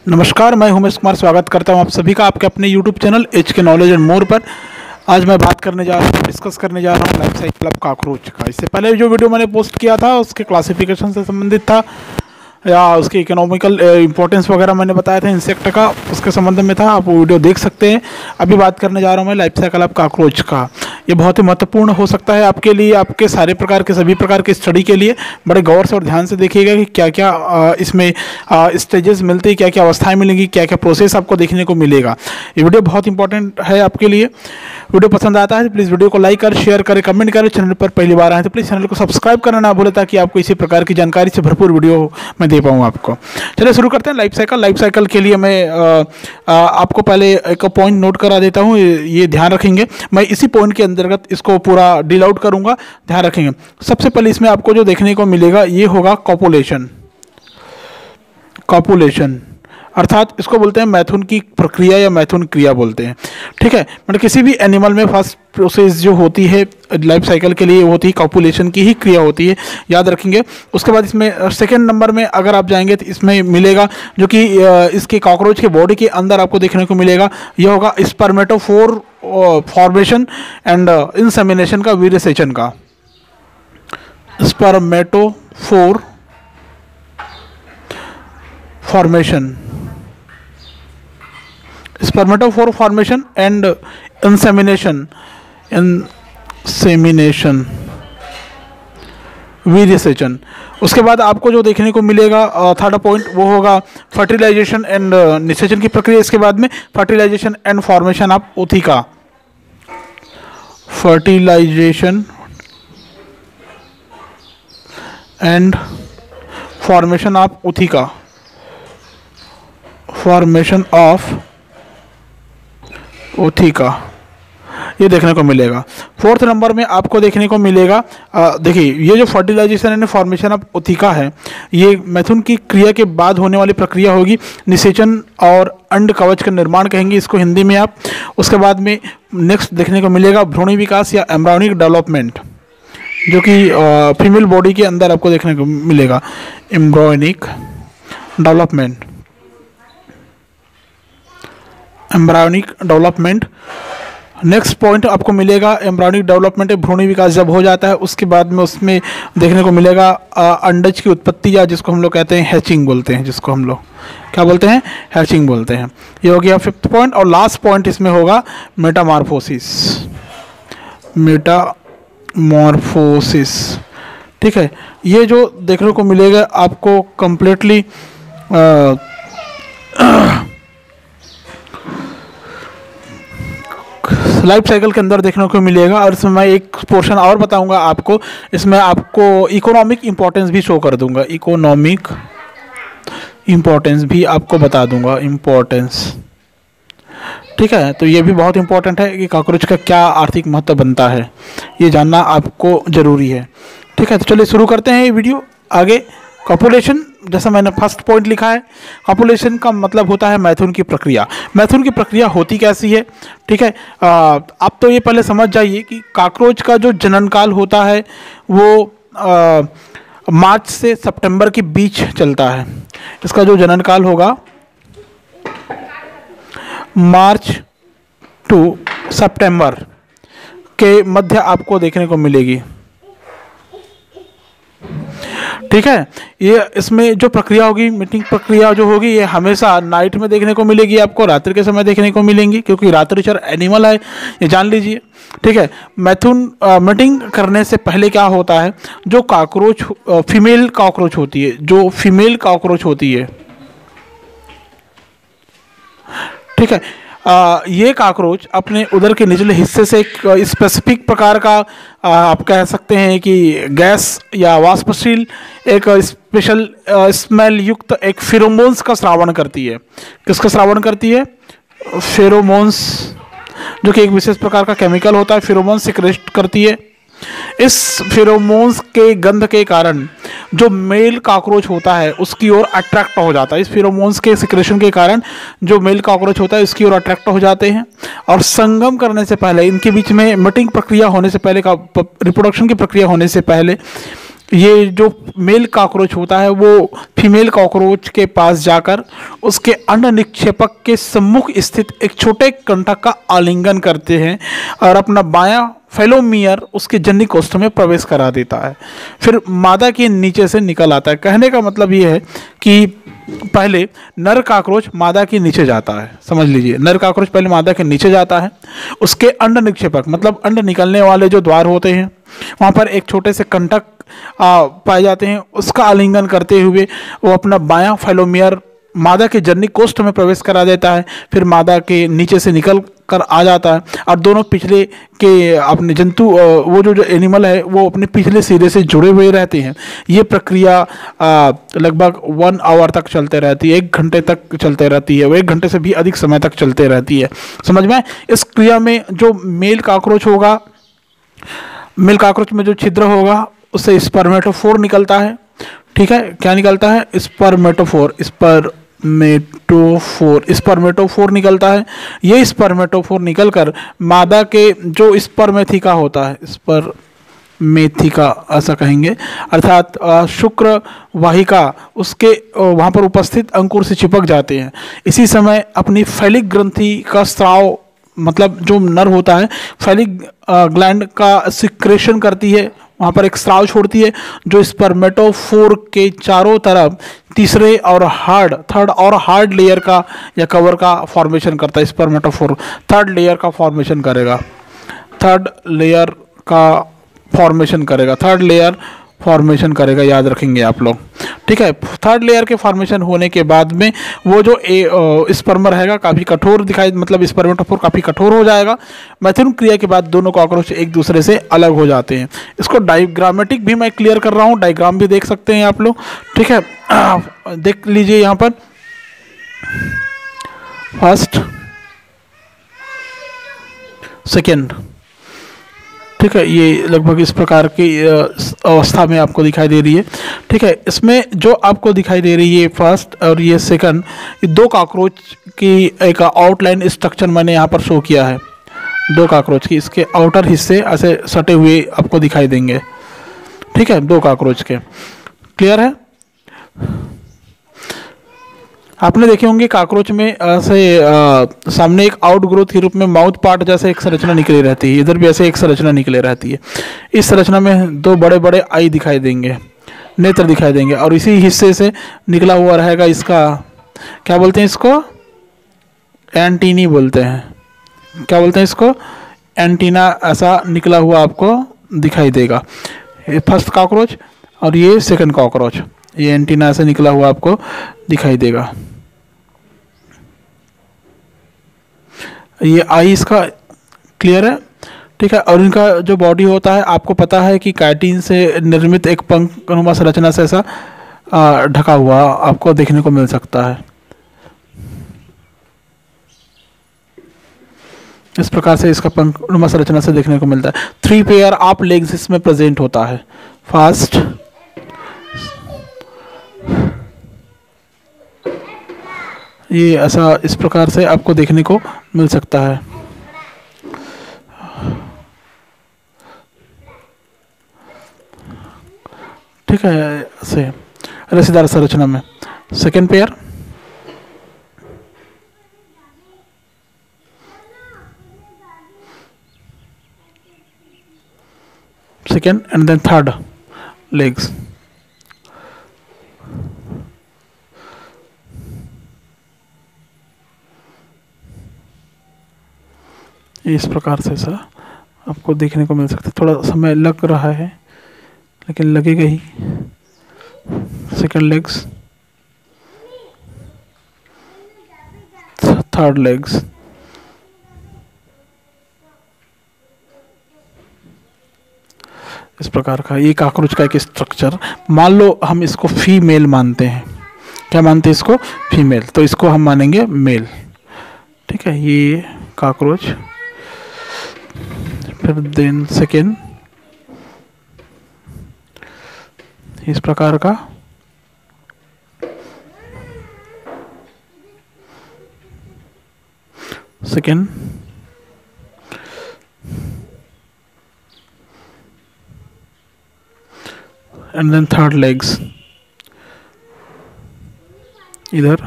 नमस्कार, मैं उमेश कुमार स्वागत करता हूं आप सभी का आपके अपने YouTube चैनल एच के नॉलेज एंड मोर पर। आज मैं बात करने जा रहा हूं, डिस्कस करने जा रहा हूं लाइफ साइकिल ऑफ कॉकरोच का। इससे पहले जो वीडियो मैंने पोस्ट किया था उसके क्लासिफिकेशन से संबंधित था या उसके इकोनॉमिकल इंपॉर्टेंस वगैरह मैंने बताया था इंसेक्ट का, उसके संबंध में था। आप वो वीडियो देख सकते हैं। अभी बात करने जा रहा हूँ मैं लाइफ साइकिल ऑफ कॉकरोच का। ये बहुत ही महत्वपूर्ण हो सकता है आपके लिए, आपके सारे प्रकार के सभी प्रकार के स्टडी के लिए। बड़े गौर से और ध्यान से देखिएगा कि क्या क्या इसमें स्टेजेस मिलते हैं, क्या क्या अवस्थाएं मिलेंगी, क्या क्या प्रोसेस आपको देखने को मिलेगा। ये वीडियो बहुत इंपॉर्टेंट है आपके लिए। वीडियो पसंद आता है तो प्लीज़ वीडियो को लाइक कर, शेयर करें, कमेंट करें। चैनल पर पहली बार आए तो प्लीज़ चैनल को सब्सक्राइब करना ना भूलें, ताकि आपको इसी प्रकार की जानकारी से भरपूर वीडियो मैं दे पाऊँ आपको। चलिए शुरू करते हैं लाइफ साइकिल। लाइफ साइकिल के लिए मैं आपको पहले एक पॉइंट नोट करा देता हूँ, ये ध्यान रखेंगे। मैं इसी पॉइंट के अंतर्गत इसको पूरा डील आउट करूँगा, ध्यान रखेंगे। सबसे पहले इसमें आपको जो देखने को मिलेगा ये होगा कॉपुलेशन। कॉपुलेशन अर्थात इसको बोलते हैं मैथुन की प्रक्रिया या मैथुन क्रिया बोलते हैं। ठीक है, मतलब किसी भी एनिमल में फर्स्ट प्रोसेस जो होती है लाइफ साइकिल के लिए वो होती है कॉपुलेशन की ही क्रिया होती है, याद रखेंगे। उसके बाद इसमें सेकेंड नंबर में अगर आप जाएंगे तो इसमें मिलेगा जो कि इसके कॉकरोच के बॉडी के अंदर आपको देखने को मिलेगा, यह होगा स्पर्मेटोफोर फॉर्मेशन एंड इंसेमिनेशन का, वीर्यसेचन का। स्पर्मेटोफोर फॉर्मेशन, स्पर्मेटोफोर फॉर्मेशन एंड इंसेमिनेशन, वीर्यसेचन। उसके बाद आपको जो देखने को मिलेगा थर्ड पॉइंट वो होगा फर्टिलाइजेशन एंड निषेचन की प्रक्रिया। इसके बाद में fertilisation and formation of ootheca, fertilisation and formation of ootheca, formation of ootheca, ये देखने को मिलेगा। फोर्थ नंबर में आपको देखने को मिलेगा, देखिए ये जो फर्टिलाइजेशन एंड फॉर्मेशन ऑफ ओथिका है, ये मैथुन की क्रिया के बाद होने वाली प्रक्रिया होगी। निषेचन और अंड कवच का निर्माण कहेंगे इसको हिंदी में आप। उसके बाद में नेक्स्ट देखने को मिलेगा भ्रूणी विकास या एम्ब्रियोनिक डेवलपमेंट, जो कि फीमेल बॉडी के अंदर आपको देखने को मिलेगा, embryonic development, embryonic development. Next point आपको मिलेगा एम्ब्रियोनिक डेवलपमेंट, भ्रूणी विकास जब हो जाता है उसके बाद में उसमें देखने को मिलेगा अंडज की उत्पत्ति, या जिसको हम लोग कहते हैं हैचिंग बोलते हैं, जिसको हम लोग क्या बोलते हैं, हैचिंग बोलते हैं। ये हो गया फिफ्थ पॉइंट। और लास्ट पॉइंट इसमें होगा मेटामॉर्फोसिस, मेटामॉर्फोसिस। ठीक है, ये जो देखने को मिलेगा आपको कंप्लीटली लाइफ साइकिल के अंदर देखने को मिलेगा। और इसमें मैं एक पोर्शन और बताऊंगा आपको, इसमें आपको इकोनॉमिक इंपॉर्टेंस भी शो कर दूंगा, इकोनॉमिक इंपॉर्टेंस भी आपको बता दूंगा, इंपॉर्टेंस। ठीक है, तो ये भी बहुत इंपॉर्टेंट है कि कॉकरोच का क्या आर्थिक महत्व बनता है, ये जानना आपको ज़रूरी है। ठीक है, तो चलिए शुरू करते हैं ये वीडियो आगे। कॉपुलेशन, जैसा मैंने फर्स्ट पॉइंट लिखा है, कॉपुलेशन का मतलब होता है मैथुन की प्रक्रिया। मैथुन की प्रक्रिया होती कैसी है? ठीक है, आप तो ये पहले समझ जाइए कि कॉकरोच का जो जनन काल होता है वो मार्च से सितंबर के बीच चलता है। इसका जो जनन काल होगा मार्च टू सितंबर के मध्य आपको देखने को मिलेगी। ठीक है, ये इसमें जो प्रक्रिया होगी, मीटिंग प्रक्रिया जो होगी, ये हमेशा नाइट में देखने को मिलेगी, आपको रात्रि के समय देखने को मिलेंगी, क्योंकि रात्रिचर एनिमल है, ये जान लीजिए। ठीक है, मैथुन मीटिंग करने से पहले क्या होता है, जो कॉकरोच फीमेल कॉकरोच होती है, जो फीमेल कॉकरोच होती है, ठीक है, ये कॉकरोच अपने उदर के निचले हिस्से से एक स्पेसिफिक प्रकार का आप कह सकते हैं कि गैस या वाष्पशील एक स्पेशल स्मेल युक्त एक फेरोमोन्स का स्रावण करती है। किसका स्रावण करती है? फेरोमोन्स, जो कि एक विशेष प्रकार का केमिकल होता है, फेरोमोन्स सिक्रेट करती है। इस फेरोमोन्स के गंध के कारण जो मेल कॉकरोच होता है उसकी ओर अट्रैक्ट हो जाता है। इस फेरोमोन्स के सिक्रेशन के कारण जो मेल कॉकरोच होता है इसकी ओर अट्रैक्ट हो जाते हैं, और संगम करने से पहले, इनके बीच में मटिंग प्रक्रिया होने से पहले, का रिप्रोडक्शन की प्रक्रिया होने से पहले ये जो मेल कॉकरोच होता है वो फीमेल कॉकरोच के पास जाकर उसके अंड निक्षेपक के सम्मुख स्थित एक छोटे कंटक का आलिंगन करते हैं और अपना बायां फेलोमियर उसके जननी कोष्ठ में प्रवेश करा देता है। फिर मादा के नीचे से निकल आता है। कहने का मतलब ये है कि पहले नर कॉकरोच मादा के नीचे जाता है। समझ लीजिए, नर कॉकरोच पहले मादा के नीचे जाता है, उसके अंड निक्षेपक मतलब अंड निकलने वाले जो द्वार होते हैं वहाँ पर एक छोटे से कंटक पाए जाते हैं, उसका आलिंगन करते हुए वो अपना बायां फेलोमियर मादा के जननी कोष्ठ में प्रवेश करा देता है। फिर मादा के नीचे से निकल कर आ जाता है और दोनों पिछले के अपने जंतु वो जो एनिमल है वो अपने पिछले सिरे से जुड़े हुए रहते हैं। ये प्रक्रिया लगभग 1 आवर तक चलते रहती है, 1 घंटे तक चलते रहती है, वो 1 घंटे से भी अधिक समय तक चलते रहती है। समझ में? इस क्रिया में जो मेल कॉकरोच होगा, मेल कॉकरोच में जो छिद्र होगा उससे स्पर्मेटोफोर निकलता है। ठीक है, क्या निकलता है? स्पर्मेटोफोर निकलता है। ये स्पर्मेटोफोर निकलकर मादा के जो स्पर्मेथिका होता है, स्पर्मेथिका ऐसा कहेंगे, अर्थात शुक्र वाहिका, उसके वहाँ पर उपस्थित अंकुर से चिपक जाते हैं। इसी समय अपनी फैलिक ग्रंथि का स्राव, मतलब जो नर होता है फैलिक ग्लैंड का सिक्रेशन करती है, वहाँ पर एक स्राव छोड़ती है जो स्पर्मेटोफोर के चारों तरफ थर्ड और हार्ड लेयर का या कवर का फॉर्मेशन करता है। स्पर्मेटोफोर थर्ड लेयर का फॉर्मेशन करेगा, थर्ड लेयर फॉर्मेशन करेगा, याद रखेंगे आप लोग। ठीक है, थर्ड लेयर के फॉर्मेशन होने के बाद में वो जो स्पर्म रहेगा काफ़ी कठोर दिखाई, मतलब स्पर्मेटोफोर काफ़ी कठोर हो जाएगा। मैथुन क्रिया के बाद दोनों कॉकरोच एक दूसरे से अलग हो जाते हैं। इसको डायग्रामेटिक भी मैं क्लियर कर रहा हूँ, डायग्राम भी देख सकते हैं आप लोग। ठीक है, देख लीजिए यहाँ पर फर्स्ट, सेकेंड। ठीक है, ये लगभग इस प्रकार की अवस्था में आपको दिखाई दे रही है। ठीक है, इसमें जो आपको दिखाई दे रही है फर्स्ट और ये सेकंड, ये 2 कॉकरोच की एक आउटलाइन स्ट्रक्चर मैंने यहाँ पर शो किया है। 2 कॉकरोच की इसके आउटर हिस्से ऐसे सटे हुए आपको दिखाई देंगे। ठीक है, 2 कॉकरोच के, क्लियर है? आपने देखे होंगे कॉकरोच में ऐसे सामने एक आउटग्रोथ के रूप में माउथ पार्ट जैसे एक संरचना निकली रहती है, इधर भी ऐसे एक संरचना निकली रहती है। इस संरचना में 2 बड़े बड़े आई दिखाई देंगे, नेत्र दिखाई देंगे, और इसी हिस्से से निकला हुआ रहेगा इसका, क्या बोलते हैं इसको? एंटीनी बोलते हैं। क्या बोलते हैं इसको? एंटीना। ऐसा निकला हुआ आपको दिखाई देगा। ये फर्स्ट कॉकरोच और ये सेकंड कॉकरोच, ये एंटीना से निकला हुआ आपको दिखाई देगा। ये आई इसका, क्लियर है? ठीक है, और इनका जो बॉडी होता है आपको पता है कि काइटिन से निर्मित एक पंखनुमा संरचना से ऐसा ढका हुआ आपको देखने को मिल सकता है। इस प्रकार से इसका पंखनुमा संरचना से देखने को मिलता है। 3 पेयर ऑफ लेग्स इसमें प्रेजेंट होता है। फर्स्ट, ये ऐसा इस प्रकार से आपको देखने को मिल सकता है। ठीक है, ऐसे रसीदार संरचना में। Second pair, second and then third legs. इस प्रकार से सर आपको देखने को मिल सकता है। थोड़ा समय लग रहा है लेकिन लगेगा ही। सेकंड लेग्स, थर्ड लेग्स, इस प्रकार का ये कॉकरोच का एक स्ट्रक्चर। मान लो हम इसको फीमेल मानते हैं, क्या मानते हैं इसको? फीमेल, तो इसको हम मानेंगे मेल। ठीक है, ये कॉकरोच, फिर देन सेकेंड इस प्रकार का, second and then third legs इधर,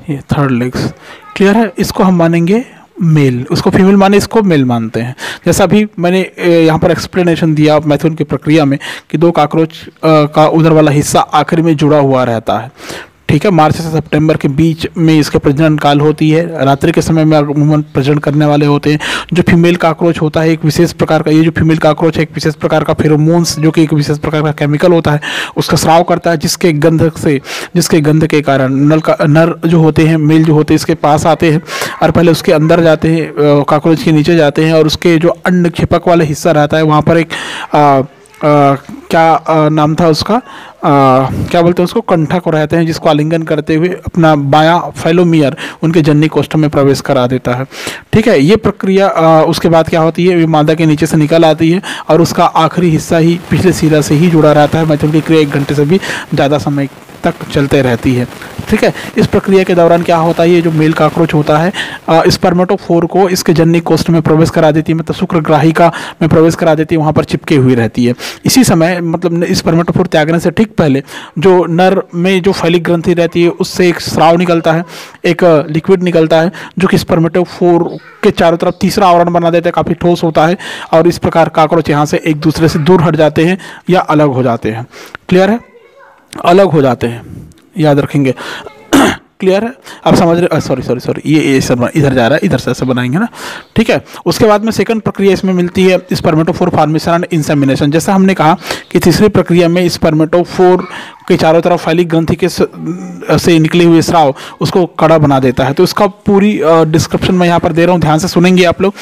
ये थर्ड लेग्स। क्लियर है? इसको हम मानेंगे मेल, उसको फीमेल माने, इसको मेल मानते हैं। जैसा अभी मैंने यहाँ पर एक्सप्लेनेशन दिया मैथुन की प्रक्रिया में कि दो कॉकरोच का उधर वाला हिस्सा आखिरी में जुड़ा हुआ रहता है। ठीक है, मार्च से सितंबर के बीच में इसके प्रजनन काल होती है। रात्रि के समय में अमूमन प्रजनन करने वाले होते हैं। जो फीमेल कॉकरोच होता है एक विशेष प्रकार का, ये जो फीमेल कॉकरोच है एक विशेष प्रकार का फेरोमोन्स, जो कि एक विशेष प्रकार का केमिकल होता है, उसका स्राव करता है, जिसके गंध के कारण नर जो होते हैं, मेल जो होते हैं, इसके पास आते हैं और पहले उसके अंदर जाते हैं, कॉकरोच के नीचे जाते हैं, और उसके जो अंड छिपक वाला हिस्सा रहता है वहाँ पर एक क्या नाम था उसका, क्या बोलते हैं उसको, कंठक रहते हैं, जिसको आलिंगन करते हुए अपना बायां फेलोमियर उनके जननी कोष्ठ में प्रवेश करा देता है। ठीक है, ये प्रक्रिया उसके बाद क्या होती है, मादा के नीचे से निकल आती है और उसका आखिरी हिस्सा ही पिछले सिरा से ही जुड़ा रहता है। मैथुन की क्रिया 1 घंटे से भी ज़्यादा समय तक चलते रहती है। ठीक है, इस प्रक्रिया के दौरान क्या होता है, ये जो मेल कॉकरोच होता है स्पर्मेटोफोर को इसके जननी कोष्ठ में प्रवेश करा देती है, मतलब शुक्रग्राहिका में प्रवेश करा देती है, वहाँ पर चिपके हुई रहती है। इसी समय मतलब स्पर्मेटोफोर त्यागने से ठीक पहले जो नर में जो फैलिक ग्रंथि रहती है उससे एक स्राव निकलता है, एक लिक्विड निकलता है, जो कि स्पर्मेटोफोर के चारों तरफ तीसरा आवरण बना देता है, काफ़ी ठोस होता है, और इस प्रकार कॉकरोच यहाँ से एक दूसरे से दूर हट जाते हैं या अलग हो जाते हैं। क्लियर है? अलग हो जाते हैं, याद रखेंगे। क्लियर है? आप समझ रहे? सॉरी ये सब इधर जा रहा है, इधर से ऐसे बनाएंगे ना। ठीक है, उसके बाद में सेकंड प्रक्रिया इसमें मिलती है स्पर्मेटोफोर फॉर्मेशन एंड इंसेमिनेशन। जैसा हमने कहा कि तीसरी प्रक्रिया में स्पर्मेटोफोर के चारों तरफ फैलिक ग्रंथि के से निकले हुए स्राव उसको कड़ा बना देता है। तो इसका पूरी डिस्क्रिप्शन मैं यहाँ पर दे रहा हूँ, ध्यान से सुनेंगे आप लोग।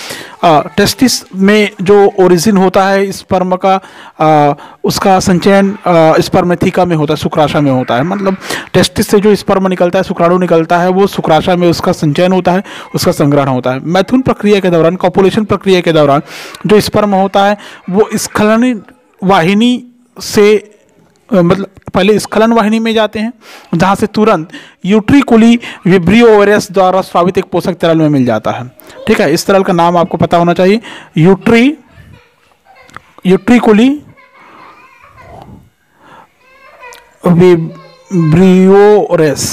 टेस्टिस में जो ओरिजिन होता है स्पर्म का, उसका संचयन स्पर्मेथिका में होता है, शुक्राशय में होता है। मतलब टेस्टिस से जो स्पर्म निकलता है, शुक्राणु निकलता है, वो शुक्राशय में उसका संचयन होता है, उसका संग्रहण होता है। मैथुन प्रक्रिया के दौरान, कॉपुलेशन प्रक्रिया के दौरान जो स्पर्म होता है वो स्खलन वाहिनी से, मतलब पहले स्खलन वाहिनी में जाते हैं, जहाँ से तुरंत यूट्रिकुली विब्रियो ओवरियस द्वारा स्रावित एक पोषक तरल में मिल जाता है। ठीक है, इस तरल का नाम आपको पता होना चाहिए, यूट्रिकुली विब्रियोरेस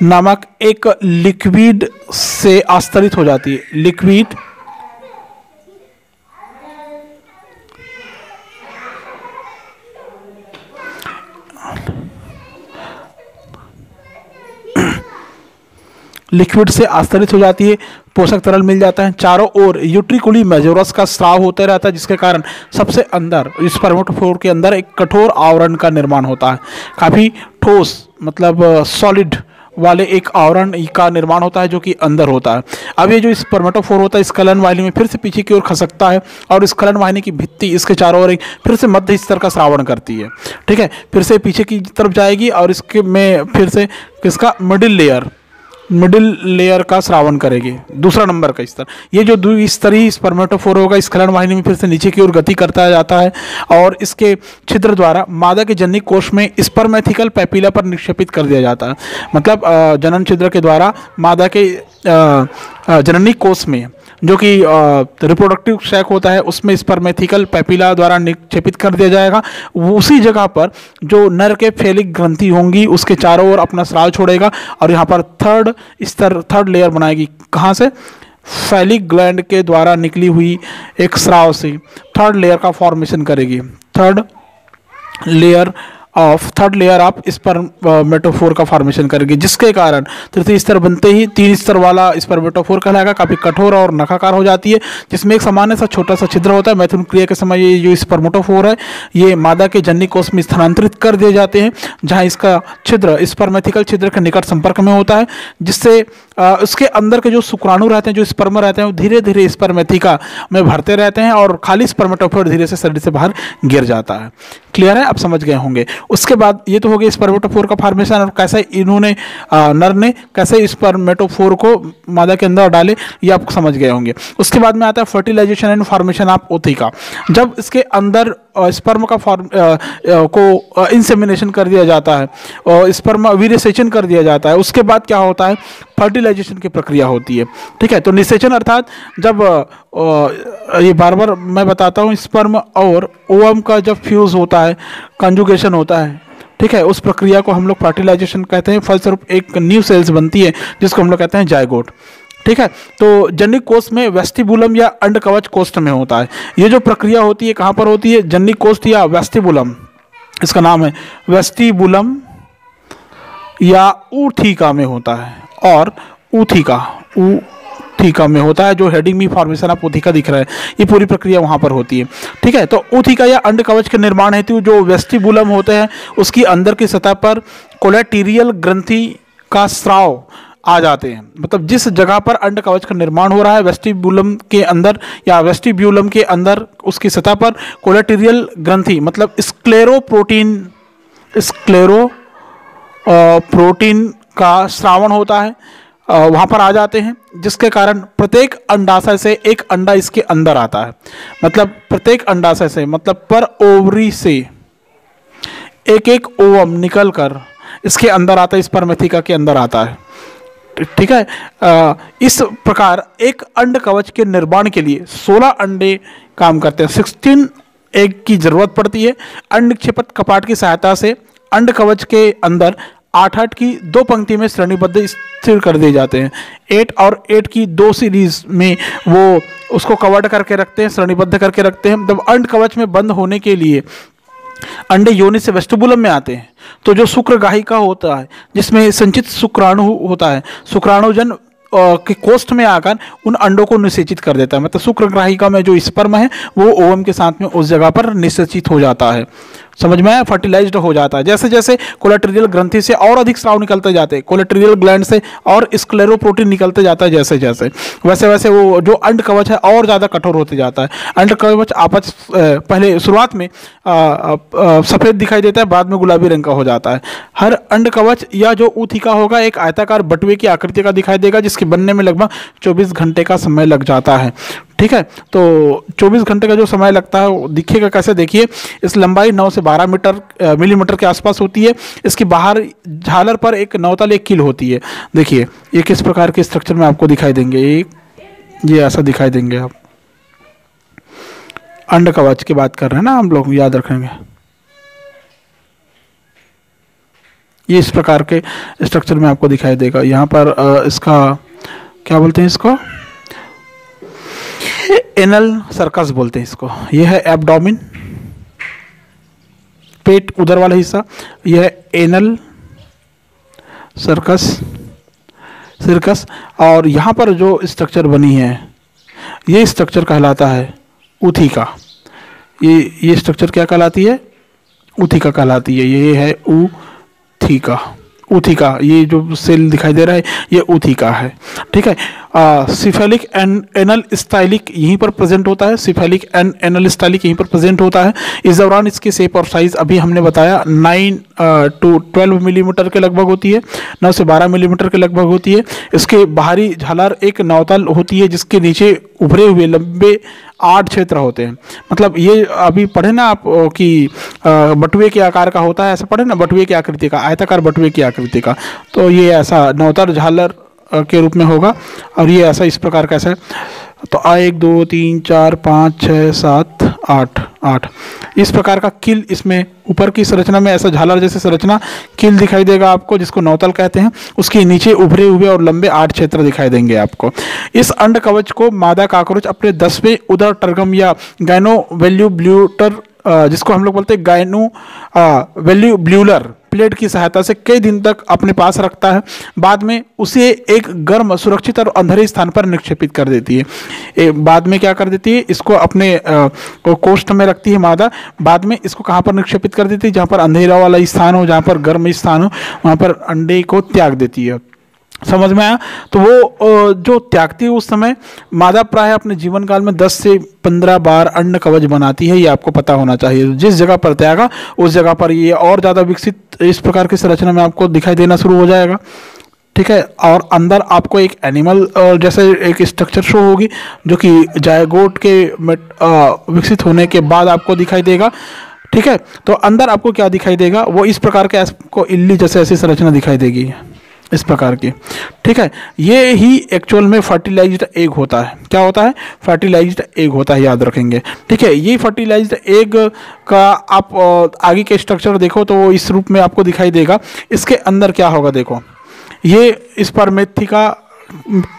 नामक एक लिक्विड से आस्तरित हो जाती है। लिक्विड लिक्विड से आस्तरित हो जाती है, पोषक तरल मिल जाता है, चारों ओर यूट्रिकुली मेजोरस का स्राव होता रहता है, जिसके कारण सबसे अंदर स्पर्मेटोफोर के अंदर एक कठोर आवरण का निर्माण होता है। काफ़ी ठोस मतलब सॉलिड वाले एक आवरण का निर्माण होता है, जो कि अंदर होता है। अब ये जो स्पर्मेटोफोर होता है स्खलन वाहिनी में फिर से पीछे की ओर खसकता है, और स्खलन वाहिनी की भित्ति इसके चारों ओर एक फिर से मध्य स्तर का श्रावण करती है। ठीक है, फिर से पीछे की तरफ जाएगी और इसके में फिर से किसका मिडिल लेयर का श्रावण करेगी, दूसरा नंबर का स्तर। ये जो द्विस्तरीय स्पर्मेटोफोर होगा स्खलन वाहिनी में फिर से नीचे की ओर गति करता जाता है, और इसके छिद्र द्वारा मादा के जननी कोष में स्पर्मेथिकल पैपिला पर निक्षेपित कर दिया जाता है। मतलब जनन छिद्र के द्वारा मादा के जननी कोष में, जो कि रिप्रोडक्टिव सैक होता है, उसमें स्पर्मेथिकल पैपिला द्वारा निक्षेपित कर दिया जाएगा। उसी जगह पर जो नर के फैलिक ग्रंथि होंगी उसके चारों ओर अपना स्राव छोड़ेगा, और यहाँ पर थर्ड लेयर बनाएगी। कहाँ से? फैलिक ग्लैंड के द्वारा निकली हुई एक स्राव से थर्ड लेयर का फॉर्मेशन करेगी। थर्ड लेयर आप स्पर्मेटोफोर का फॉर्मेशन करेंगे, जिसके कारण तृतीय स्तर बनते ही 3 स्तर वाला स्पर्मेटोफोर कहलाएगा। काफ़ी कठोर और नखाकार हो जाती है, जिसमें एक सामान्य सा छोटा सा छिद्र होता है। मैथुन क्रिया के समय ये जो स्पर्मेटोफोर है ये मादा के जननी कोष में स्थानांतरित कर दिए जाते हैं, जहाँ इसका छिद्र स्पर्मेथिकल छिद्र के निकट संपर्क में होता है, जिससे उसके अंदर के जो शुक्राणु रहते हैं, जो स्पर्म रहते हैं, वो धीरे धीरे स्पर्मेथिका में भरते रहते हैं, और खाली स्पर्मेटोफोर धीरे से शरीर से बाहर गिर जाता है। क्लियर है? आप समझ गए होंगे। उसके बाद ये तो हो गया स्पर्मेटोफोर का फॉर्मेशन, और कैसे इन्होंने नर ने कैसे स्पर्मेटोफोर को मादा के अंदर डाले, ये आप समझ गए होंगे। उसके बाद में आता है फर्टिलाइजेशन एंड फॉर्मेशन ऑफ ओथिका। जब इसके अंदर स्पर्म का फॉर्म को इंसेमिनेशन कर दिया जाता है और स्पर्म वीर्यसेचन कर दिया जाता है। उसके बाद क्या होता है, फर्टिलाइजेशन की प्रक्रिया होती है। ठीक है, तो निषेचन अर्थात जब ये बार बार मैं बताता हूँ, स्पर्म और ओवम का जब फ्यूज होता है, कंजुगेशन होता है, ठीक है, उस प्रक्रिया को हम लोग फर्टिलाइजेशन कहते हैं। फलस्वरूप एक न्यू सेल्स बनती है जिसको हम लोग कहते हैं जायगोट। ठीक है, तो जननिक कोष में वेस्टिबुलम या अंडकवच कोष्ठ में होता है। ये जो प्रक्रिया होती है कहाँ पर होती है, जननिक कोष्ठ या वेस्टिबुलम, इसका नाम है वेस्टिबुलम या ऊथिका में होता है, और ऊथिका में होता है। जो हेडिंग में फॉर्मेशन आप ऊथिका दिख रहा है, ये पूरी प्रक्रिया वहाँ पर होती है। ठीक है, तो ऊथिका या अंडकवच के निर्माण हेतु जो वेस्टिबुलम होते हैं उसकी अंदर की सतह पर कोलेटेरियल ग्रंथि का स्राव आ जाते हैं। मतलब जिस जगह पर अंडकवच का निर्माण हो रहा है वेस्टिबुलम के अंदर या वेस्टिब्यूलम के अंदर, उसकी सतह पर कोलेटेरियल ग्रंथि मतलब प्रोटीन का स्रावण होता है, वहाँ पर आ जाते हैं, जिसके कारण प्रत्येक अंडाशय से एक अंडा इसके अंदर आता है। मतलब प्रत्येक अंडाशय से मतलब पर ओवरी से एक एक ओवम निकलकर इसके अंदर आता है, स्पर्मेथिका के अंदर आता है। ठीक है, इस प्रकार एक अंड कवच के निर्माण के लिए 16 अंडे काम करते हैं। 16 एग की जरूरत पड़ती है। अंड निक्षेपक कपाट की सहायता से अंड कवच के अंदर 8-8 की 2 पंक्ति में श्रेणीबद्ध स्थिर कर दिए जाते हैं। 8 और 8 की 2 सीरीज में वो उसको कवर्ड करके रखते हैं, श्रेणीबद्ध करके रखते हैं। जब अंड कवच में बंद होने के लिए अंडे योनि से वेस्टिबुलम में आते हैं, तो जो शुक्रगाहिका होता है जिसमें संचित शुक्राणु होता है, शुक्राणुजन के कोष्ठ में आकर उन अंडों को निषेचित कर देता है। मतलब शुक्रग्राहिका में जो स्पर्म है वो ओवम के साथ में उस जगह पर निषेचित हो जाता है। समझ में आया, फर्टिलाइज्ड हो जाता है। जैसे जैसे कोलेटेरियल ग्रंथि से और अधिक स्राव निकलते जाते हैं, कोलेटेरियल ग्लैंड से और स्क्लेरोप्रोटीन निकलते जाता है, जैसे जैसे वैसे वैसे वो जो अंड कवच है और ज़्यादा कठोर होते जाता है। अंड कवच आपस पहले शुरुआत में सफ़ेद दिखाई देता है, बाद में गुलाबी रंग का हो जाता है। हर अंड कवच या जो ऊथिका होगा एक आयताकार बटुए की आकृति का दिखाई देगा, जिसके बनने में लगभग 24 घंटे का समय लग जाता है। ठीक है, तो 24 घंटे का जो समय लगता है वो दिखेगा कैसे, देखिए इस लंबाई 9 से 12 मिलीमीटर के आसपास होती है। इसकी बाहर झालर पर एक नौतल एक कील होती है। देखिए ये किस प्रकार के स्ट्रक्चर में आपको दिखाई देंगे, ये ऐसा दिखाई देंगे। आप अंड कवच की बात कर रहे हैं ना हम लोग, याद रखेंगे। ये इस प्रकार के स्ट्रक्चर में आपको दिखाई देगा। यहाँ पर इसका क्या बोलते हैं, इसको एनल सर्कस बोलते हैं इसको। यह है एब्डोमिन, पेट उधर वाला हिस्सा, यह है एनल सर्कस। और यहाँ पर जो स्ट्रक्चर बनी है ये स्ट्रक्चर कहलाता है ऊथिका। ये स्ट्रक्चर क्या कहलाती है, ऊथिका कहलाती है। ये है ऊथिका, ये जो सेल दिखाई दे रहा है ये ऊथिका है। ठीक है, सिफेलिक एंड एनल स्टाइलिक यहीं पर प्रेजेंट होता है। सिफेलिक एंड एनल स्टाइलिक यहीं पर प्रेजेंट होता है। इस दौरान इसकी शेप और साइज अभी हमने बताया 9 to 12 मिलीमीटर के लगभग होती है, 9 से 12 मिलीमीटर के लगभग होती है। इसके बाहरी झालर एक नौतल होती है जिसके नीचे उभरे हुए लंबे 8 क्षेत्र होते हैं। मतलब ये अभी पढ़े ना आप कि बटुए के आकार का होता है, ऐसा पढ़े ना, बटुए की आकृति का, आयताकार बटुए की आकृति का। तो ये ऐसा नौतर झालर के रूप में होगा और ये ऐसा इस प्रकार का ऐसा। तो 1 2 3 4 5 6 7 8 इस प्रकार का किल इसमें ऊपर की संरचना में ऐसा झालर जैसे संरचना किल दिखाई देगा आपको, जिसको नौतल कहते हैं। उसके नीचे उभरे हुए और लंबे 8 क्षेत्र दिखाई देंगे आपको। इस अंड कवच को मादा काकरोच अपने 10वें उदर टर्गम या गाइनोवेल्युब्ल्यूटर, जिसको हम लोग बोलते हैं गाइनोवेल्युब्ल्यूलर प्लेट की सहायता से कई दिन तक अपने पास रखता है। बाद में उसे एक गर्म, सुरक्षित और अंधेरे स्थान पर निक्षेपित कर देती है। बाद में क्या कर देती है, इसको अपने कोष्ठ में रखती है मादा। बाद में इसको कहाँ पर निक्षेपित कर देती है, जहाँ पर अंधेरा वाला स्थान हो, जहाँ पर गर्म स्थान हो, वहाँ पर अंडे को त्याग देती है। समझ में आया। तो वो जो त्यागती है उस समय मादा प्राय अपने जीवन काल में 10 से 15 बार अंड कवच बनाती है। ये आपको पता होना चाहिए। जिस जगह पर त्यागा उस जगह पर ये और ज़्यादा विकसित इस प्रकार की संरचना में आपको दिखाई देना शुरू हो जाएगा। ठीक है। और अंदर आपको एक एनिमल जैसे एक स्ट्रक्चर शो होगी जो कि जायगोट के विकसित होने के बाद आपको दिखाई देगा। ठीक है, तो अंदर आपको क्या दिखाई देगा, वो इस प्रकार के आपको इल्ली जैसे ऐसी संरचना दिखाई देगी, इस प्रकार की। ठीक है, ये ही एक्चुअल में फर्टिलाइज्ड एग होता है। क्या होता है? फर्टिलाइज्ड एग होता है, याद रखेंगे। ठीक है, ये फर्टिलाइज्ड एग का आप आगे के स्ट्रक्चर देखो तो वो इस रूप में आपको दिखाई देगा। इसके अंदर क्या होगा देखो, ये स्पर्मेथिका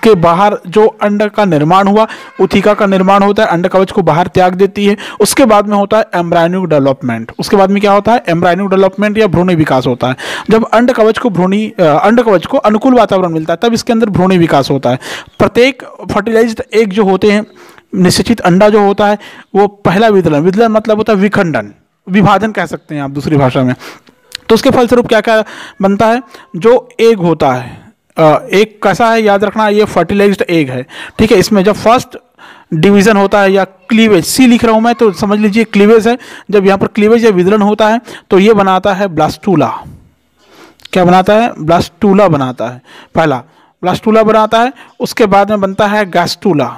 के बाहर जो अंड का निर्माण हुआ, उथिका का निर्माण होता है, अंड कवच को बाहर त्याग देती है। उसके बाद में होता है एम्ब्रायोनिक डेवलपमेंट। उसके बाद में क्या होता है? एम्ब्रायोनिक डेवलपमेंट या भ्रूणी विकास होता है। जब अंड कवच को अनुकूल वातावरण मिलता है तब इसके अंदर भ्रूणी विकास होता है। प्रत्येक फर्टिलाइज्ड एग जो होते हैं, निश्चित अंडा जो होता है वो पहला विदलन मतलब होता है विखंडन, विभाजन कह सकते हैं आप दूसरी भाषा में। तो उसके फलस्वरूप क्या क्या बनता है? जो एग होता है, एक कैसा है याद रखना, ये फर्टिलाइज्ड एग है। ठीक है, इसमें जब फर्स्ट डिवीजन होता है या क्लीवेज, सी लिख रहा हूं मैं तो समझ लीजिए क्लीवेज है। जब यहाँ पर क्लीवेज या विदलन होता है तो ये बनाता है ब्लास्टूला। क्या बनाता है? ब्लास्टूला बनाता है। पहला ब्लास्टूला बनाता है, उसके बाद में बनता है गैस्टूला,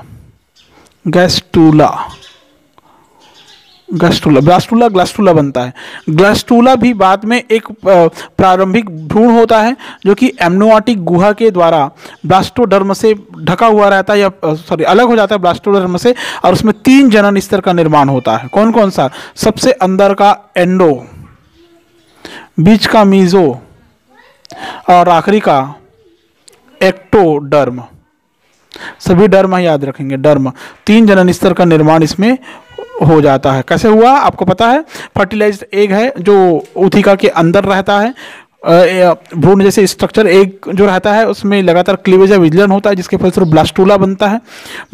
ब्लास्टूला ग्लास्टूला बनता है। ग्लास्टूला भी बाद में एक प्रारंभिक भ्रूण होता है जो कि एमनोटिक गुहा के द्वारा ब्लास्टोडर्म से ढका हुआ रहता है, या अलग हो जाता है ब्लास्टोडर्म से, और उसमें 3 जनन स्तर का निर्माण होता है। कौन कौन सा? सबसे अंदर का एंडो, बीच का मीजो और आखिरी का एक्टोडर्म। सभी डर्म याद रखेंगे, डर्म। 3 जनन स्तर का निर्माण इसमें हो जाता है। कैसे हुआ आपको पता है? फर्टिलाइज्ड एग है जो उथिका के अंदर रहता है, भ्रूण जैसे स्ट्रक्चर एग जो रहता है उसमें लगातार क्लीवेज या विदलन होता है, जिसके फलस्वरूप ब्लास्टूला बनता है।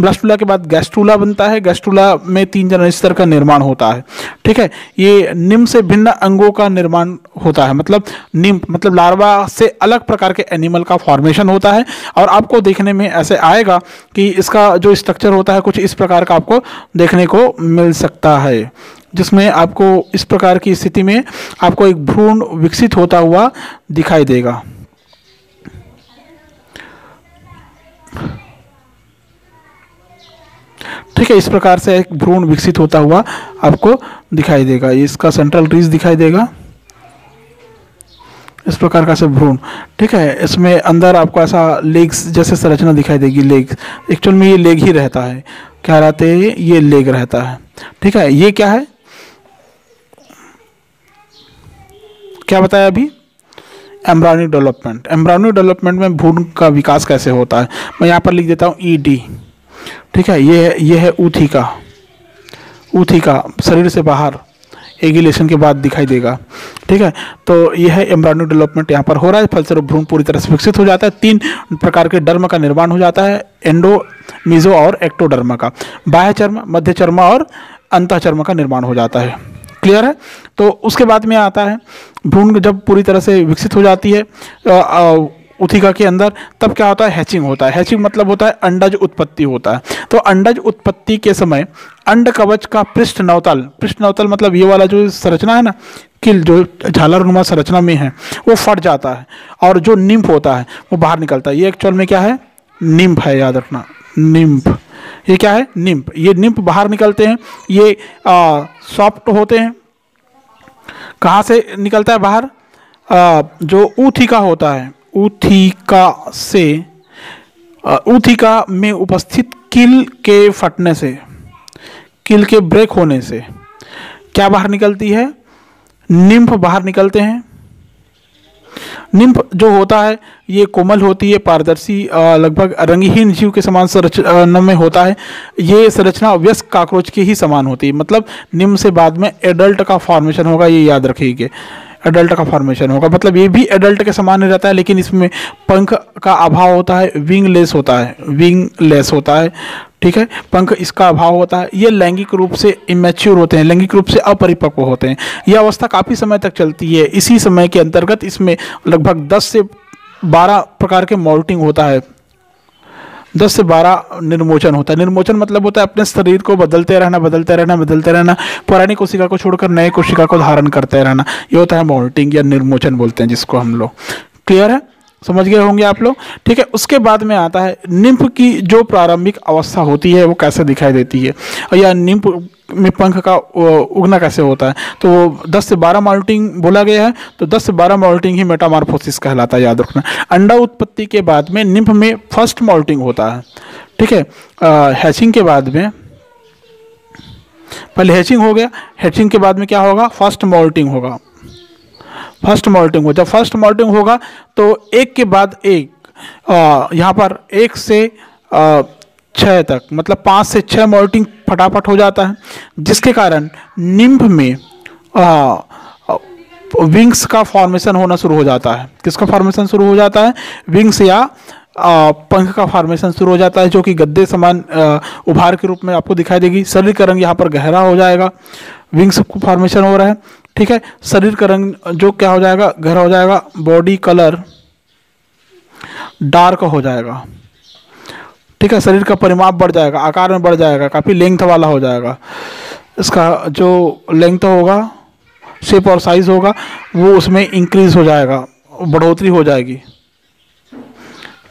ब्लास्टूला के बाद गैस्टूला बनता है। गैस्टूला में 3 जनन स्तर का निर्माण होता है। ठीक है, ये निम्न से भिन्न अंगों का निर्माण होता है, मतलब निम्फ मतलब लार्वा से अलग प्रकार के एनिमल का फॉर्मेशन होता है। और आपको देखने में ऐसे आएगा कि इसका जो स्ट्रक्चर होता है कुछ इस प्रकार का आपको देखने को मिल सकता है, जिसमें आपको इस प्रकार की स्थिति में आपको एक भ्रूण विकसित होता हुआ दिखाई देगा। ठीक है, इस प्रकार से एक भ्रूण विकसित होता हुआ आपको दिखाई देगा। इसका सेंट्रल रीज दिखाई देगा, इस प्रकार का सब भ्रूण। ठीक है, इसमें अंदर आपको ऐसा लेग्स जैसे संरचना दिखाई देगी। लेग एक्चुअल में ये लेग ही रहता है, क्या रहते हैं? ये लेग रहता है। ठीक है, ये क्या है, क्या बताया अभी? Embryonic development. एम्ब्रायोनिक डेवलपमेंट में भ्रूण का विकास कैसे होता है, मैं यहाँ पर लिख देता हूँ ED। ठीक है, ये है ऊथिका शरीर से बाहर एगिलेशन के बाद दिखाई देगा। ठीक है, तो यह है एम्ब्रायोनिक डेवलपमेंट यहाँ पर हो रहा है। फलस्वरूप भ्रूण पूरी तरह से विकसित हो जाता है। 3 प्रकार के डर्म का निर्माण हो जाता है, एंडो, मीजो और एक्टोडर्म का। बाह्य चर्म, मध्य चर्म और अंतः चर्म का निर्माण हो जाता है। क्लियर है? तो उसके बाद में आता है भ्रूण जब पूरी तरह से विकसित हो जाती है उथिका के अंदर, तब क्या होता है? हैचिंग होता है। हैचिंग मतलब होता है अंडज उत्पत्ति होता है। तो अंडज उत्पत्ति के समय अंड कवच का पृष्ठ नवतल मतलब ये वाला जो संरचना है ना, किल जो झालरनुमा संरचना में है, वो फट जाता है और जो निम्फ होता है वो बाहर निकलता है। ये एक्चुअल में क्या है? निम्फ है, याद रखना, निम्फ। ये क्या है? निम्फ। ये निम्फ बाहर निकलते हैं, ये सॉफ्ट होते हैं। कहाँ से निकलता है बाहर? जो ऊथिका होता है, ऊथिका में उपस्थित किल के फटने से, किल के ब्रेक होने से क्या बाहर निकलती है? निम्फ बाहर निकलते हैं। निम्फ जो होता है ये कोमल होती है, पारदर्शी, लगभग रंगहीन जीव के समान संरचना में होता है। ये संरचना वयस्क काकरोच की ही समान होती है। मतलब निम्फ से बाद में एडल्ट का फॉर्मेशन होगा, ये याद रखिए, एडल्ट का फॉर्मेशन होगा। मतलब ये भी एडल्ट के समान रहता है, लेकिन इसमें पंख का अभाव होता है, विंगलेस होता है। ठीक है, पंख इसका अभाव होता है। ये लैंगिक रूप से इमेच्योर होते हैं, लैंगिक रूप से अपरिपक्व होते हैं। यह अवस्था काफ़ी समय तक चलती है। इसी समय के अंतर्गत इसमें लगभग 10 से 12 प्रकार के मॉल्टिंग होता है, 10 से 12 निर्मोचन होता है। निर्मोचन मतलब होता है अपने शरीर को बदलते रहना, पुरानी कोशिका को छोड़कर नए कोशिका को धारण करते रहना। ये होता है मॉल्टिंग या निर्मोचन बोलते हैं जिसको हम लोग। क्लियर है? समझ गए होंगे आप लोग। ठीक है, उसके बाद में आता है निम्फ की जो प्रारंभिक अवस्था होती है वो कैसे दिखाई देती है, या निम्फ में पंख का उगना कैसे होता है। तो 10 से 12 मॉल्टिंग बोला गया है, तो 10 से 12 मॉल्टिंग ही मेटामॉर्फोसिस कहलाता है, याद रखना। अंडा उत्पत्ति के बाद में निम्फ में फर्स्ट मॉल्टिंग होता है। ठीक है, हैचिंग के बाद में, पहले हैचिंग हो गया, हैचिंग के बाद में क्या होगा, फर्स्ट मॉल्टिंग होगा। फर्स्ट मॉल्टिंग हो, जब फर्स्ट मॉल्टिंग होगा तो एक के बाद एक यहाँ पर 1 से 6 तक, मतलब 5 से 6 मॉल्टिंग फटाफट हो जाता है, जिसके कारण निम्फ में विंग्स का फॉर्मेशन होना शुरू हो जाता है। किसका फॉर्मेशन शुरू हो जाता है, विंग्स या पंख का फॉर्मेशन शुरू हो जाता है, जो कि गद्दे समान उभार के रूप में आपको दिखाई देगी। शरीर का रंग यहाँ पर गहरा हो जाएगा, विंग्स को फॉर्मेशन हो रहा है। ठीक है, शरीर का रंग जो क्या हो जाएगा, गहरा हो जाएगा, बॉडी कलर डार्क हो जाएगा। ठीक है, शरीर का परिमाप बढ़ जाएगा, आकार में बढ़ जाएगा, काफ़ी लेंथ वाला हो जाएगा। इसका जो लेंथ होगा, शेप और साइज होगा, वो उसमें इंक्रीज हो जाएगा, बढ़ोतरी हो जाएगी।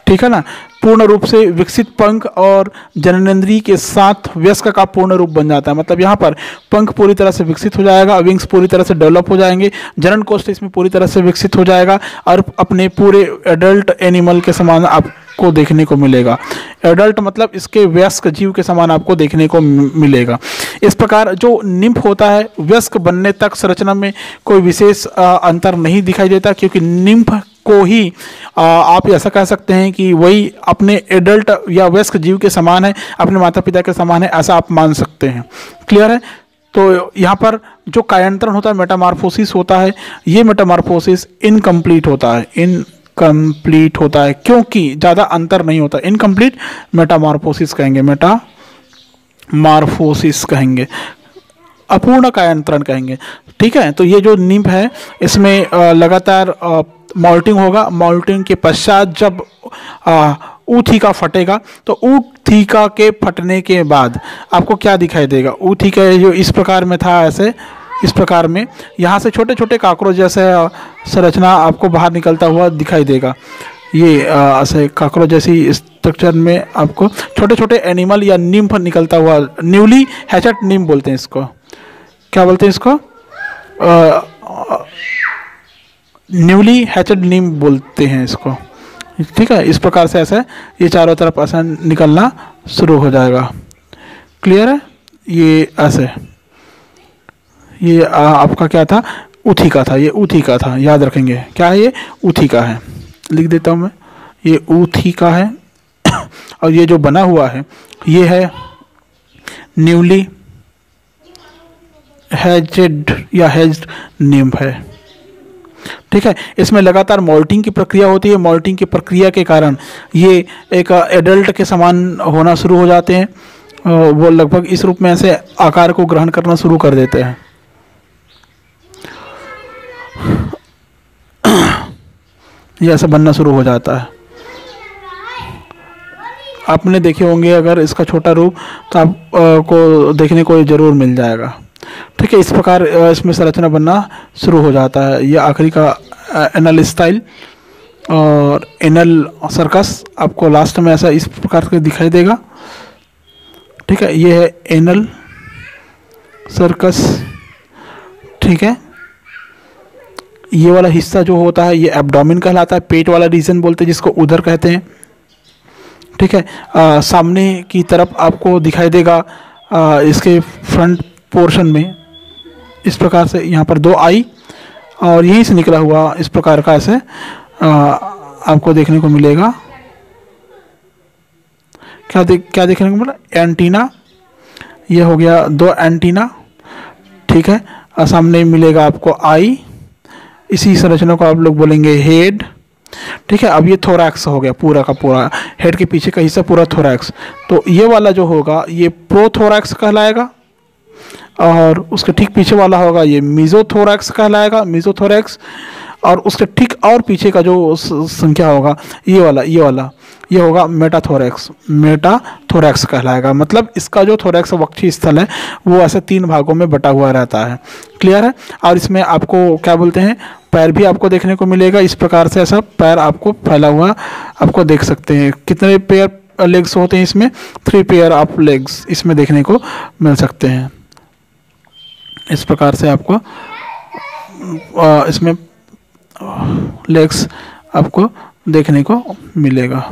ठीक है ना, पूर्ण रूप से विकसित पंख और जननेंद्रिय के साथ वयस्क का पूर्ण रूप बन जाता है। मतलब यहाँ पर पंख पूरी तरह से विकसित हो जाएगा, विंग्स पूरी तरह से डेवलप हो जाएंगे, जनन कोष्ठ इसमें पूरी तरह से विकसित हो जाएगा और अपने पूरे एडल्ट एनिमल के समान आपको देखने को मिलेगा। एडल्ट मतलब इसके वयस्क जीव के समान आपको देखने को मिलेगा। इस प्रकार जो निम्फ होता है, वयस्क बनने तक संरचना में कोई विशेष अंतर नहीं दिखाई देता, क्योंकि निम्फ को ही आप ऐसा कह सकते हैं कि वही अपने एडल्ट या वयस्क जीव के समान है, अपने माता पिता के समान है, ऐसा आप मान सकते हैं। क्लियर है। तो यहाँ पर जो कायांतरण होता है, मेटामॉर्फोसिस होता है, ये मेटामॉर्फोसिस इनकम्प्लीट होता है, इनकम्प्लीट होता है क्योंकि ज़्यादा अंतर नहीं होता। इनकम्प्लीट मेटामॉर्फोसिस कहेंगे, मेटामॉर्फोसिस कहेंगे, अपूर्ण कायांतरण कहेंगे। ठीक है, तो ये जो निम्फ है इसमें लगातार मॉल्टिंग होगा। मॉल्टिंग के पश्चात जब ऊथिका फटेगा, तो ऊथिका के फटने के बाद आपको क्या दिखाई देगा, ऊथिका जो इस प्रकार में था, ऐसे इस प्रकार में यहाँ से छोटे छोटे काकरोच जैसे संरचना आपको बाहर निकलता हुआ दिखाई देगा। ये ऐसे काकरोच जैसी स्ट्रक्चर में आपको छोटे छोटे एनिमल या निम्फ निकलता हुआ, न्यूली हैचड निम्फ बोलते हैं इसको। क्या बोलते हैं इसको, न्यूली हैचड निम्फ बोलते हैं इसको। ठीक है, इस प्रकार से ऐसे ये चारों तरफ ऐसा निकलना शुरू हो जाएगा। क्लियर है। ये ऐसे, ये आपका क्या था, ऊथिका था, ये ऊथिका था, याद रखेंगे। क्या है ये, ऊथिका है, लिख देता हूँ मैं, ये ऊथिका है। और ये जो बना हुआ है ये है न्यूली हैचड या हैच्ड निम्फ है। ठीक है, इसमें लगातार मॉल्टिंग की प्रक्रिया होती है। मॉल्टिंग की प्रक्रिया के कारण ये एक एडल्ट के समान होना शुरू हो जाते हैं। वो लगभग इस रूप में ऐसे आकार को ग्रहण करना शुरू कर देते हैं। ये ऐसा बनना शुरू हो जाता है। आपने देखे होंगे अगर इसका छोटा रूप, तो आपको देखने को जरूर मिल जाएगा। ठीक है, इस प्रकार इसमें संरचना बनना शुरू हो जाता है। ये आखिरी का एनल स्टाइल और एनल सर्कस आपको लास्ट में ऐसा इस प्रकार के दिखाई देगा। ठीक है, ये है एनल सर्कस। ठीक है, ये वाला हिस्सा जो होता है ये एब्डोमेन कहलाता है, पेट वाला रीजन बोलते हैं जिसको उदर कहते हैं। ठीक है, सामने की तरफ आपको दिखाई देगा इसके फ्रंट पोर्शन में इस प्रकार से, यहाँ पर 2 आई और यहीं से निकला हुआ इस प्रकार का ऐसे आपको देखने को मिलेगा। क्या देखने को मिला, एंटीना। ये हो गया 2 एंटीना। ठीक है, और सामने मिलेगा आपको आई। इसी संरचना को आप लोग बोलेंगे हेड। ठीक है, अब ये थोरैक्स हो गया, पूरा का पूरा हेड के पीछे का हिस्सा पूरा थोरैक्स। तो ये वाला जो होगा ये प्रोथोरैक्स कहलाएगा, और उसके ठीक पीछे वाला होगा ये मीजोथोरैक्स कहलाएगा, मीजोथोरैक्स। और उसके ठीक और पीछे का जो संख्या होगा ये वाला ये होगा मेटाथोरैक्स, मेटाथोरैक्स कहलाएगा। मतलब इसका जो थोरैक्स वक्षी स्थल है वो ऐसे 3 भागों में बटा हुआ रहता है। क्लियर है। और इसमें आपको क्या बोलते हैं, पैर भी आपको देखने को मिलेगा। इस प्रकार से ऐसा पैर आपको फैला हुआ आपको देख सकते हैं। कितने पेयर लेग्स होते हैं इसमें? 3 पेयर ऑफ लेग्स इसमें देखने को मिल सकते हैं। इस प्रकार से आपको इसमें लेग्स आपको देखने को मिलेगा।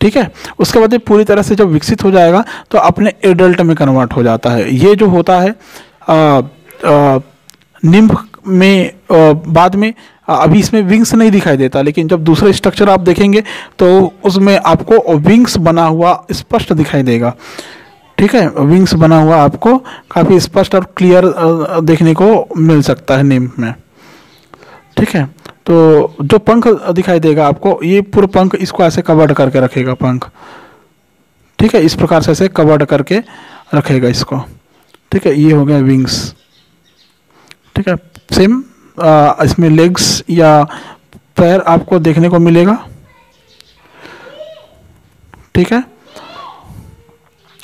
ठीक है। उसके बाद ये पूरी तरह से जब विकसित हो जाएगा तो अपने एडल्ट में कन्वर्ट हो जाता है। ये जो होता है निम्फ में बाद में अभी इसमें विंग्स नहीं दिखाई देता, लेकिन जब दूसरा स्ट्रक्चर आप देखेंगे तो उसमें आपको विंग्स बना हुआ स्पष्ट दिखाई देगा। ठीक है। विंग्स बना हुआ आपको काफ़ी स्पष्ट और क्लियर देखने को मिल सकता है निम्फ में। ठीक है। तो जो पंख दिखाई देगा आपको, ये पूरे पंख इसको ऐसे कवर्ड करके रखेगा पंख। ठीक है। इस प्रकार से ऐसे कवर्ड करके रखेगा इसको। ठीक है। ये हो गया विंग्स। ठीक है। सेम इसमें लेग्स या पैर आपको देखने को मिलेगा। ठीक है।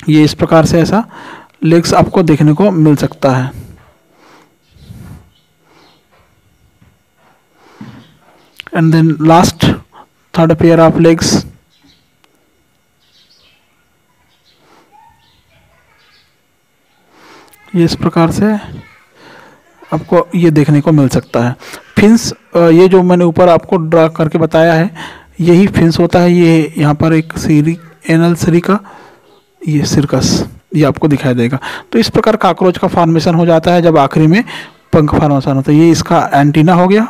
ये इस प्रकार से ऐसा लेग्स आपको देखने को मिल सकता है। And then last 3rd pair of legs. ये इस प्रकार से आपको ये देखने को मिल सकता है। फिन्स, ये जो मैंने ऊपर आपको ड्रा करके बताया है यही फिन्स होता है। ये यहाँ पर एक सीरी एनल सीरी का ये सिरकस ये आपको दिखाई देगा। तो इस प्रकार कॉकरोच का फॉर्मेशन हो जाता है जब आखिरी में पंख फॉर्मेशन होता है। ये इसका एंटीना हो गया।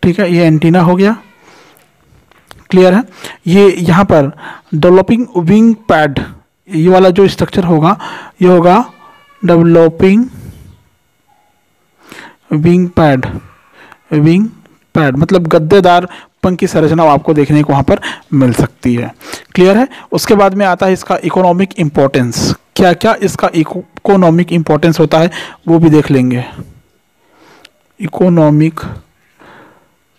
ठीक है। ये एंटीना हो गया। क्लियर है। ये यहाँ पर डेवलपिंग विंग पैड, ये वाला जो स्ट्रक्चर होगा ये होगा developing wing pad. Wing pad मतलब गद्देदार पंख की संरचना आपको देखने को वहाँ पर मिल सकती है। क्लियर है। उसके बाद में आता है इसका इकोनॉमिक इम्पोर्टेंस। क्या क्या इसका इकोनॉमिक इम्पोर्टेंस होता है वो भी देख लेंगे। इकोनॉमिक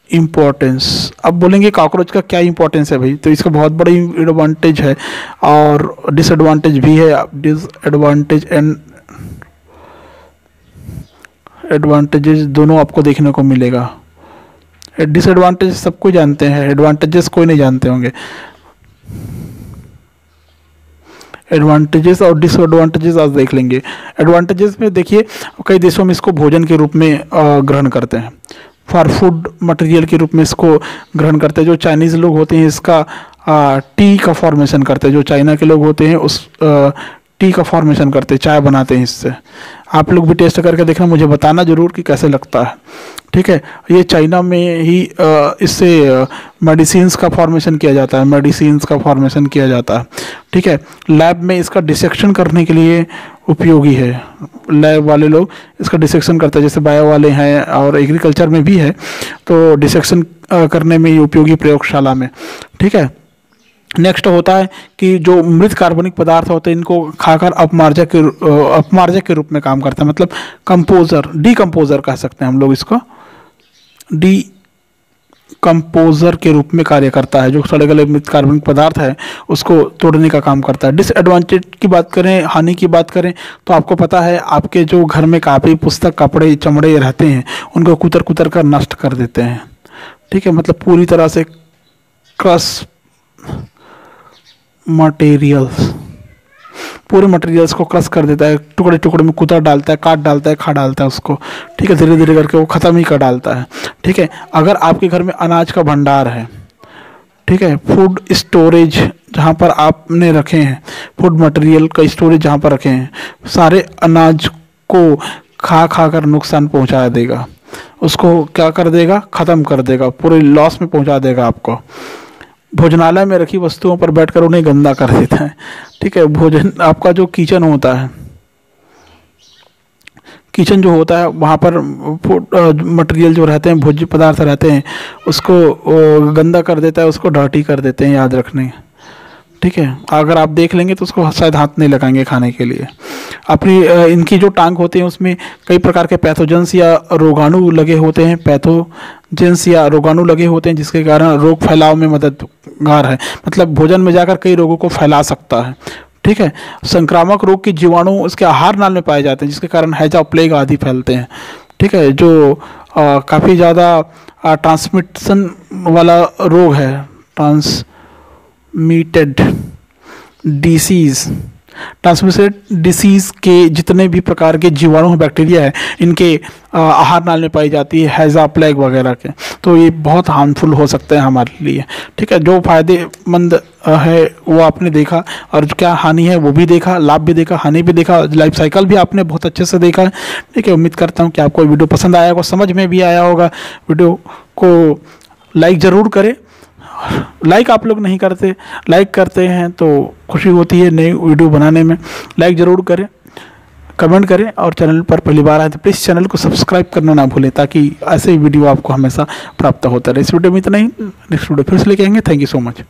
इम्पोर्टेंस, अब बोलेंगे कॉकरोच का क्या इम्पोर्टेंस है भाई, तो इसका बहुत बड़ा एडवांटेज है और डिसएडवांटेज भी है। डिसएडवांटेज एंड एडवांटेजेस दोनों आपको देखने को मिलेगा। डिसएडवांटेज सबको जानते हैं, एडवांटेजेस कोई नहीं जानते होंगे। एडवांटेजेस और डिसएडवांटेजेस आज देख लेंगे। एडवांटेजेस में देखिए कई देशों में इसको भोजन के रूप में ग्रहण करते हैं, फॉर फूड मटेरियल के रूप में इसको ग्रहण करते हैं। जो चाइनीज़ लोग होते हैं इसका टी का फॉर्मेशन करते हैं। जो चाइना के लोग होते हैं उस टी का फॉर्मेशन करते हैं, चाय बनाते हैं इससे। आप लोग भी टेस्ट करके देखना, मुझे बताना जरूर कि कैसे लगता है। ठीक है। ये चाइना में ही इससे मेडिसिन्स का फॉर्मेशन किया जाता है, मेडिसिन्स का फॉर्मेशन किया जाता है। ठीक है। लैब में इसका डिसेक्शन करने के लिए उपयोगी है। लैब वाले लोग इसका डिसेक्शन करते हैं, जैसे बायो वाले हैं और एग्रीकल्चर में भी है, तो डिसेक्शन करने में ये उपयोगी प्रयोगशाला में। ठीक है। नेक्स्ट होता है कि जो मृत कार्बनिक पदार्थ होते हैं इनको खाकर अपमार्जक के रूप में काम करता है। मतलब कंपोजर, डीकम्पोजर कह सकते हैं हम लोग इसको। डीकम्पोजर के रूप में कार्य करता है। जो सड़े गले मृत कार्बनिक पदार्थ है उसको तोड़ने का काम करता है। डिसएडवांटेज की बात करें, हानि की बात करें, तो आपको पता है आपके जो घर में कापी पुस्तक कपड़े चमड़े रहते हैं उनको कुतर कुतर कर नष्ट कर देते हैं। ठीक है। मतलब पूरी तरह से क्रश मटेरियल्स, पूरे मटेरियल्स को क्रश कर देता है, टुकड़े टुकड़े में कुतर डालता है, काट डालता है, खा डालता है उसको। ठीक है। धीरे धीरे करके वो ख़त्म ही कर डालता है। ठीक है। अगर आपके घर में अनाज का भंडार है, ठीक है, फूड स्टोरेज जहाँ पर आपने रखे हैं, फूड मटेरियल का स्टोरेज जहाँ पर रखे हैं, सारे अनाज को खा खा कर नुकसान पहुँचा देगा। उसको क्या कर देगा, ख़त्म कर देगा, पूरे लॉस में पहुँचा देगा आपको। भोजनालय में रखी वस्तुओं पर बैठकर उन्हें गंदा कर देता है। ठीक है। भोजन आपका जो किचन होता है, किचन जो होता है वहाँ पर मटेरियल जो रहते हैं, भोज्य पदार्थ रहते हैं, उसको गंदा कर देता है, उसको डर्टी कर देते हैं, याद रखने। ठीक है, अगर आप देख लेंगे तो उसको शायद हाथ नहीं लगाएंगे खाने के लिए। अपनी इनकी जो टांग होती है उसमें कई प्रकार के पैथोजेंस या रोगाणु लगे होते हैं, पैथोजेंस या रोगाणु लगे होते हैं, जिसके कारण रोग फैलाव में मददगार है। मतलब भोजन में जाकर कई रोगों को फैला सकता है। ठीक है, संक्रामक रोग के जीवाणु उसके आहार नाल में पाए जाते हैं, जिसके कारण हैजा, प्लेग आदि फैलते हैं। ठीक है, जो काफ़ी ज़्यादा ट्रांसमिशन वाला रोग है, ट्रांसमिटेड डिसीज़ के जितने भी प्रकार के जीवाणु हैं, बैक्टीरिया है, इनके आहार नाल में पाई जाती है, हैजा, प्लेग वगैरह के। तो ये बहुत हार्मफुल हो सकते हैं हमारे लिए। ठीक है, जो फ़ायदेमंद है वो आपने देखा, और क्या हानि है वो भी देखा, लाभ भी देखा, हानि भी देखा, लाइफ साइकिल भी आपने बहुत अच्छे से देखा है। ठीक है, उम्मीद करता हूँ कि आपको वीडियो पसंद आया होगा, समझ में भी आया होगा। वीडियो को लाइक ज़रूर करें। लाइक आप लोग नहीं करते, लाइक करते हैं तो खुशी होती है नई वीडियो बनाने में। लाइक ज़रूर करें, कमेंट करें, और चैनल पर पहली बार आए तो प्लीज़ चैनल को सब्सक्राइब करना ना भूलें, ताकि ऐसे वीडियो आपको हमेशा प्राप्त होता रहे। इस वीडियो में इतना ही, नेक्स्ट वीडियो फिर से लेके आएंगे। Thank you so much.